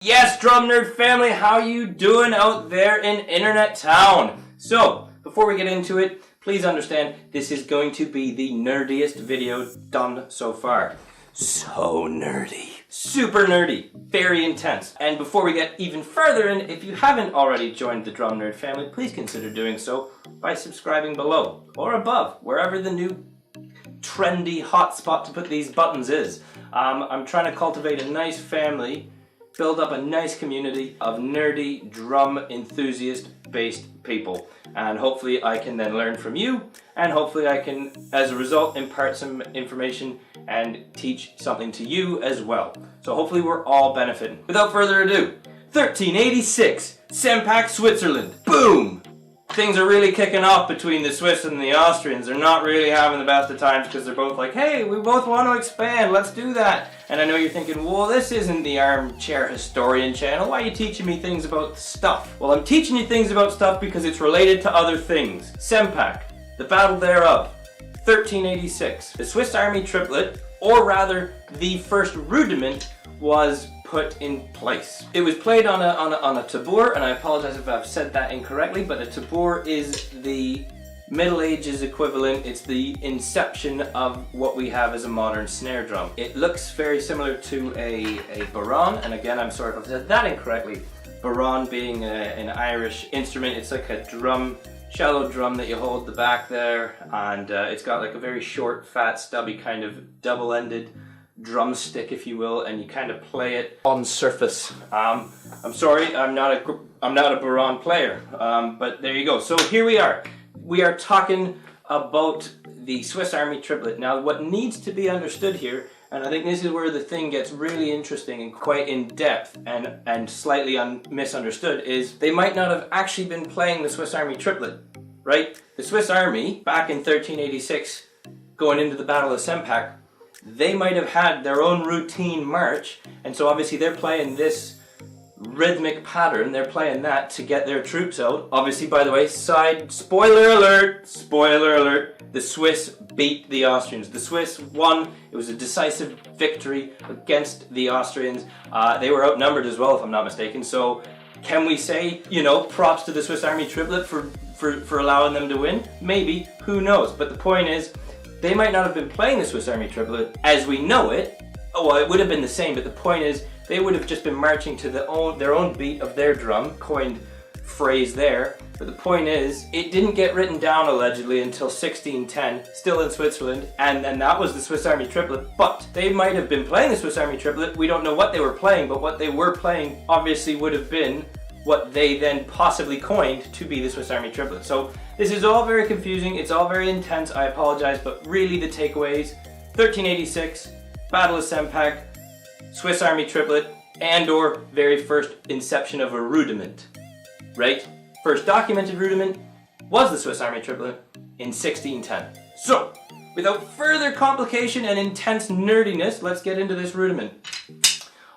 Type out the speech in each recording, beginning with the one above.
Yes, Drum Nerd family, how you doing out there in Internet Town? So, before we get into it, please understand this is going to be the nerdiest video done so far. So nerdy. Super nerdy. Very intense. And before we get even further in, if you haven't already joined the Drum Nerd family, please consider doing so by subscribing below or above, wherever the new trendy hotspot to put these buttons is. I'm trying to cultivate a nice family, build up a nice community of nerdy drum enthusiast-based people. And hopefully I can then learn from you, and hopefully I can, as a result, impart some information and teach something to you as well. So hopefully we're all benefiting. Without further ado, 1386, Sempak, Switzerland. Boom! Things are really kicking off between the Swiss and the Austrians. They're not really having the best of times because they're both like, hey, we both want to expand, let's do that. And I know you're thinking, well, this isn't the Armchair Historian channel. Why are you teaching me things about stuff? Well, I'm teaching you things about stuff because it's related to other things. Sempak, the battle thereof, 1386. The Swiss Army Triplet, or rather the first Rudiment, was put in place. It was played on a tabor, and I apologize if I've said that incorrectly, but a tabor is the Middle Ages equivalent. It's the inception of what we have as a modern snare drum. It looks very similar to a baron, and again, I'm sorry if I've said that incorrectly. Baron being an Irish instrument. It's like a drum, shallow drum that you hold the back there, and it's got like a very short, fat, stubby kind of double-ended drumstick, if you will, and you kind of play it on surface. I'm sorry, I'm not a baron player, but there you go. So here we are. We are talking about the Swiss Army Triplet. Now, what needs to be understood here, and I think this is where the thing gets really interesting and quite in depth and slightly misunderstood, is they might not have actually been playing the Swiss Army Triplet, right? The Swiss Army, back in 1386, going into the Battle of Sempak, they might have had their own routine march, and so obviously they're playing this rhythmic pattern, they're playing that to get their troops out. Obviously, by the way, spoiler alert, the Swiss beat the Austrians. The Swiss won. It was a decisive victory against the Austrians. They were outnumbered as well, if I'm not mistaken, so can we say, you know, props to the Swiss Army Triplet for allowing them to win? Maybe, who knows, but the point is, they might not have been playing the Swiss Army Triplet as we know it. Oh, well, it would have been the same, but the point is, they would have just been marching to their own beat of their drum, coined phrase there. But the point is, it didn't get written down allegedly until 1610, still in Switzerland, and that was the Swiss Army Triplet. But they might have been playing the Swiss Army Triplet. We don't know what they were playing, but what they were playing obviously would have been what they then possibly coined to be the Swiss Army Triplet. So this is all very confusing, it's all very intense, I apologize, but really the takeaways: 1386, Battle of Sempak, Swiss Army Triplet, and or very first inception of a rudiment, right? First documented rudiment was the Swiss Army Triplet in 1610. So, without further complication and intense nerdiness, let's get into this rudiment.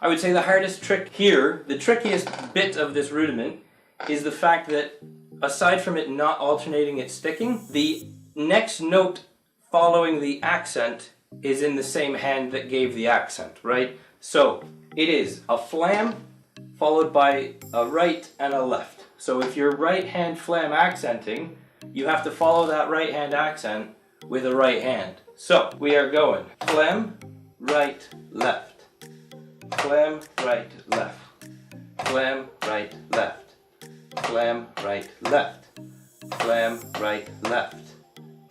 I would say the hardest trick here, the trickiest bit of this rudiment, is the fact that aside from it not alternating its sticking, the next note following the accent is in the same hand that gave the accent, right? So it is a flam followed by a right and a left. So if you're right hand flam accenting, you have to follow that right hand accent with a right hand. So we are going flam, right, left. Flam, right, left. Flam, right, left. Flam, right, left. Flam, right, left.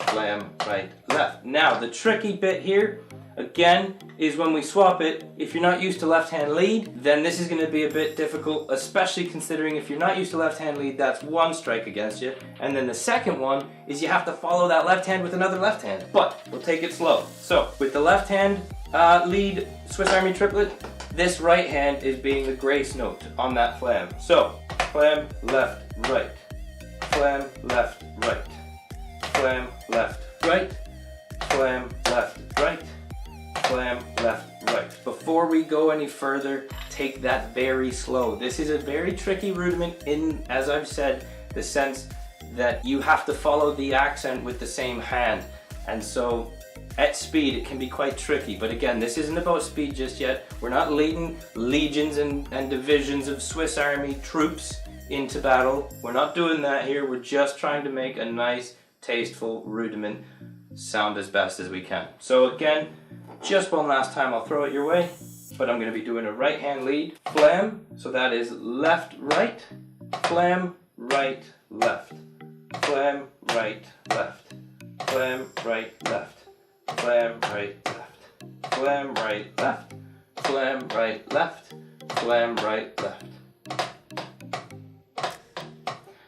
Flam, right, left. Now, the tricky bit here, again, is when we swap it, if you're not used to left-hand lead, then this is going to be a bit difficult, especially considering if you're not used to left-hand lead, that's one strike against you. And then the second one is you have to follow that left hand with another left hand. But we'll take it slow. So, with the left hand lead Swiss Army Triplet, this right hand is being the grace note on that flam. So, flam, left, right. Flam, left, right. Flam, left, right. Flam, left, right. Flam, left, right. Before we go any further, take that very slow. This is a very tricky rudiment in, as I've said, the sense that you have to follow the accent with the same hand. And so at speed it can be quite tricky, but again, this isn't about speed just yet. We're not leading legions and divisions of Swiss Army troops into battle. We're not doing that here. We're just trying to make a nice, tasteful rudiment sound as best as we can. So again, just one last time I'll throw it your way, but I'm going to be doing a right hand lead. Flam, so that is left, right, flam, right, left, flam, right, left, flam, right, left, flam, right, left, flam, right, left, flam, right, left, flam, right, left.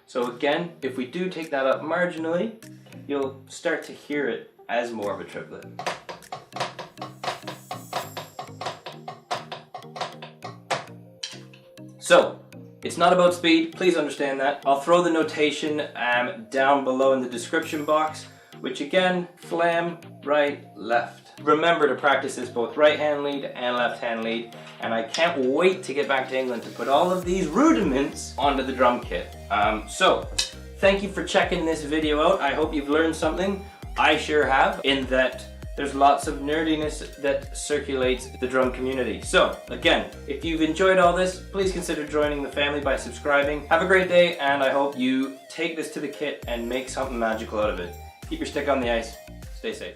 So again, if we do take that up marginally, you'll start to hear it as more of a triplet. So, it's not about speed, please understand that. I'll throw the notation down below in the description box, which again, flam, right, left. Remember to practice this both right hand lead and left hand lead, and I can't wait to get back to England to put all of these rudiments onto the drum kit. So, thank you for checking this video out. I hope you've learned something. I sure have, in that there's lots of nerdiness that circulates the drum community. So, again, if you've enjoyed all this, please consider joining the family by subscribing. Have a great day, and I hope you take this to the kit and make something magical out of it. Keep your stick on the ice. Stay safe.